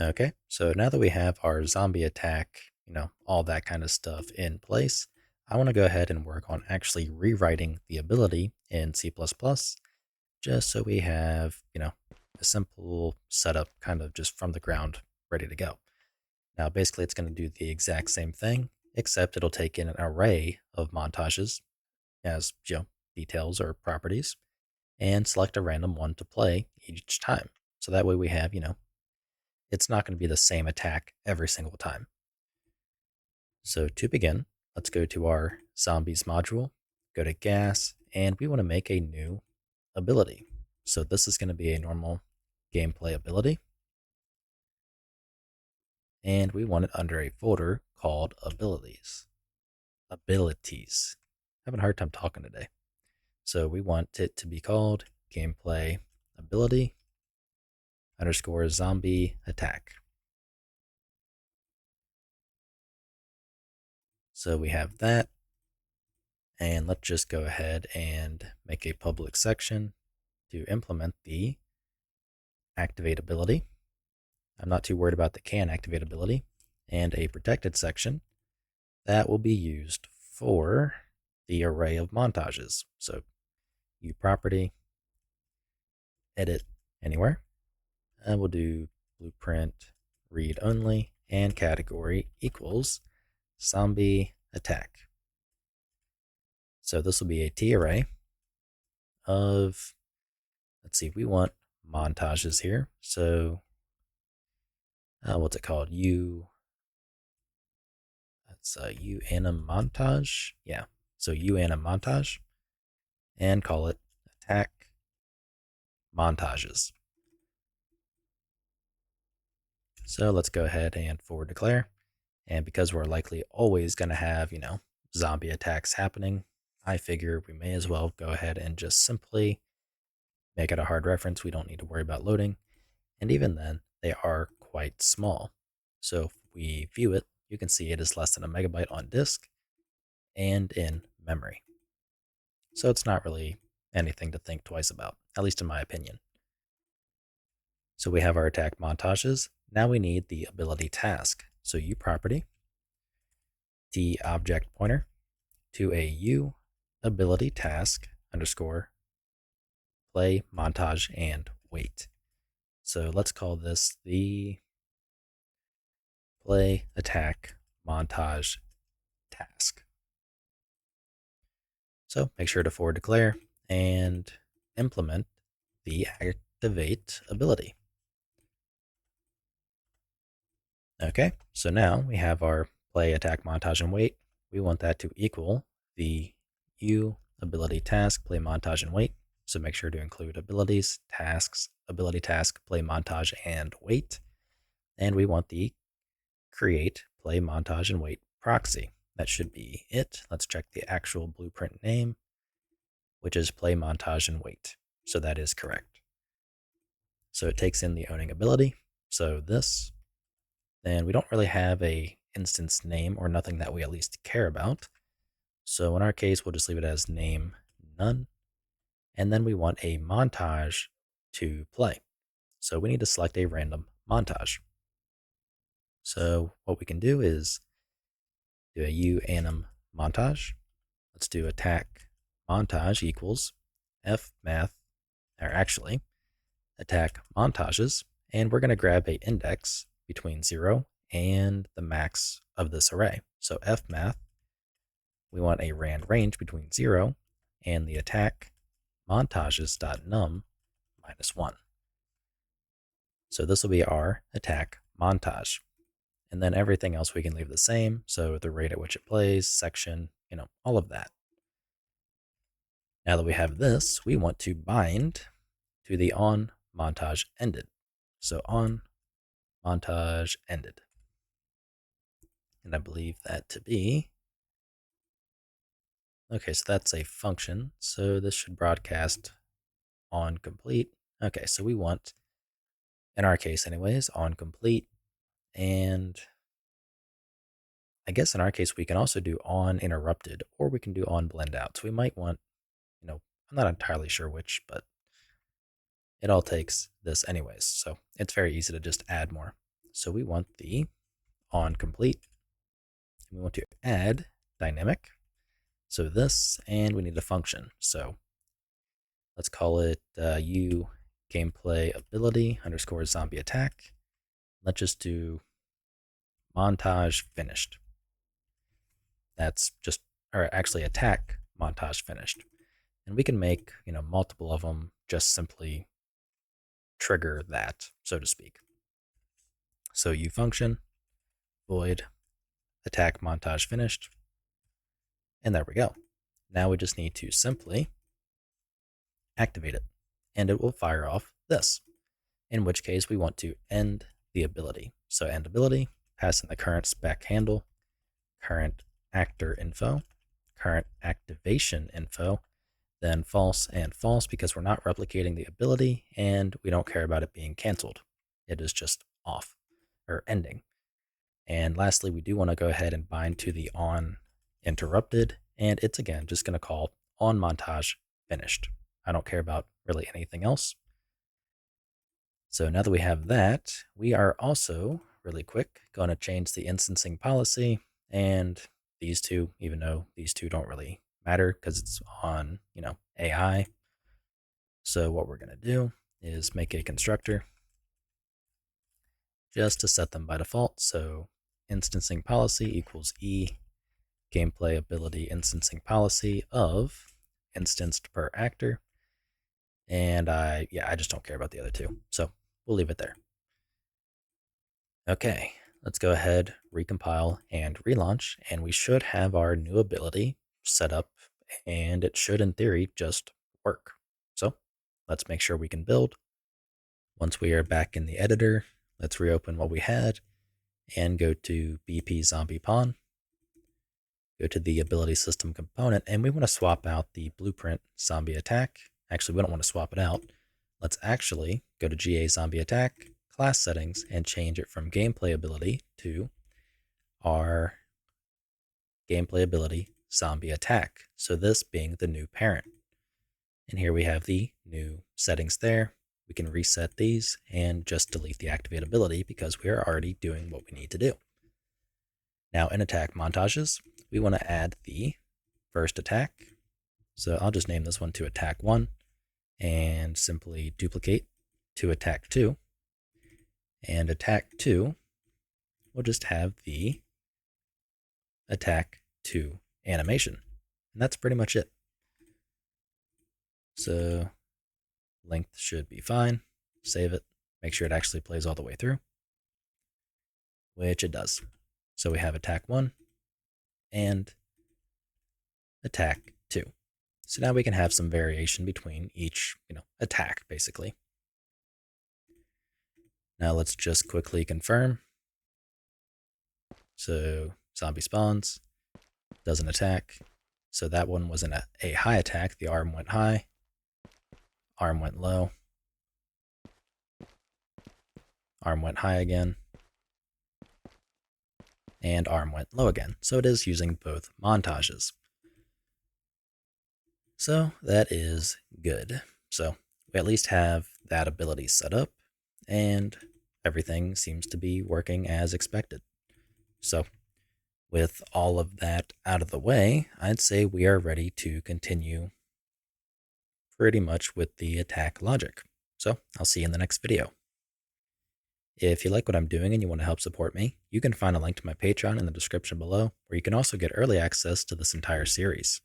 Okay, so now that we have our zombie attack, all that kind of stuff in place, I want to go ahead and work on actually rewriting the ability in C++, just so we have, a simple setup kind of just from the ground ready to go. Now, basically, it's going to do the exact same thing, except it'll take in an array of montages as, details or properties, and select a random one to play each time. So that way we have, it's not going to be the same attack every single time. So to begin, let's go to our zombies module, go to gas, and we want to make a new ability. So this is going to be a normal gameplay ability, and we want it under a folder called abilities. Abilities. Having a hard time talking today. So we want it to be called gameplay ability underscore zombie attack. So we have that. And let's just go ahead and make a public section to implement the activate ability. I'm not too worried about the can activate ability. And a protected section that will be used for the array of montages. So U property, edit anywhere. And we'll do blueprint read only and category equals zombie attack. So this will be a T array of, let's see, we want montages here. So what's it called? That's U anim montage. Yeah. So U anim montage and call it attack montages. So let's go ahead and forward declare. And because we're likely always going to have, zombie attacks happening, I figure we may as well go ahead and just simply make it a hard reference. We don't need to worry about loading. And even then, they are quite small. So if we view it, you can see it is less than a megabyte on disk and in memory. So it's not really anything to think twice about, at least in my opinion. So we have our attack montages. Now we need the ability task. So U property, T object pointer to a U ability task underscore play montage and wait. So let's call this the play attack montage task. So make sure to forward declare and implement the activate ability. Okay, so now we have our play attack montage and wait. We want that to equal the U ability task play montage and wait. So make sure to include abilities, tasks, ability task, play montage, and wait. And we want the create play montage and wait proxy. That should be it. Let's check the actual blueprint name, which is play montage and wait. So that is correct. So it takes in the owning ability. So this, then we don't really have a instance name or nothing that we at least care about. So in our case, we'll just leave it as name none. And then we want a montage to play. So we need to select a random montage. So what we can do is do a U anim montage. Let's do attack montage equals F math, or actually attack montages. And we're going to grab a index between 0 and the max of this array. So F math, we want a rand range between 0 and the attack montages.num minus 1. So this will be our attack montage. And then everything else we can leave the same. So the rate at which it plays, section, all of that. Now that we have this, we want to bind to the on montage ended. So on montage ended. And I believe that to be, okay, so that's a function. So this should broadcast on complete. Okay, so we want, in our case anyways, on complete. And I guess in our case, we can also do on interrupted, or we can do on blend out. So we might want, I'm not entirely sure which, but it all takes this anyways. So it's very easy to just add more. So we want the on complete, and we want to add dynamic. So this, and we need a function. So let's call it u gameplay ability underscore zombie attack. Let's just do montage finished. That's just, or actually attack montage finished. And we can make, multiple of them just simply trigger that, so to speak. So u function, void, attack montage finished. And there we go. Now we just need to simply activate it, and it will fire off this, in which case we want to end the ability. So end ability, pass in the current spec handle, current actor info, current activation info, then false and false because we're not replicating the ability and we don't care about it being canceled. It is just off or ending. And lastly, we do want to go ahead and bind to the on interrupted, and it's again just going to call on montage finished. I don't care about really anything else. So now that we have that, we are also really quick going to change the instancing policy, and these two, even though these two don't really matter because it's on, AI. So what we're going to do is make a constructor just to set them by default. So instancing policy equals e gameplay ability instancing policy of instanced per actor. And I just don't care about the other two. So we'll leave it there. Okay, let's go ahead, recompile, and relaunch, and we should have our new ability set up, and it should, in theory, just work. So let's make sure we can build. Once we are back in the editor, let's reopen what we had, and go to BP Zombie Pawn. Go to the ability system component, and we want to swap out the blueprint zombie attack. Actually, we don't want to swap it out. Let's actually go to GA zombie attack, class settings, and change it from gameplay ability to our gameplay ability zombie attack. So this being the new parent. And here we have the new settings there. We can reset these and just delete the activate ability because we are already doing what we need to do. Now in attack montages, we want to add the first attack. So I'll just name this one to attack 1 and simply duplicate to attack 2. And attack 2 will just have the attack 2 animation. And that's pretty much it. So length should be fine. Save it. Make sure it actually plays all the way through, which it does. So we have attack 1 and attack 2. So now we can have some variation between each, attack, basically. Now let's just quickly confirm. So zombie spawns, doesn't attack. So that one was a high attack. The arm went high, arm went low, arm went high again, and arm went low again. So it is using both montages. So that is good. So we at least have that ability set up, and everything seems to be working as expected. So with all of that out of the way, I'd say we are ready to continue pretty much with the attack logic. So I'll see you in the next video. If you like what I'm doing and you want to help support me, you can find a link to my Patreon in the description below, where you can also get early access to this entire series.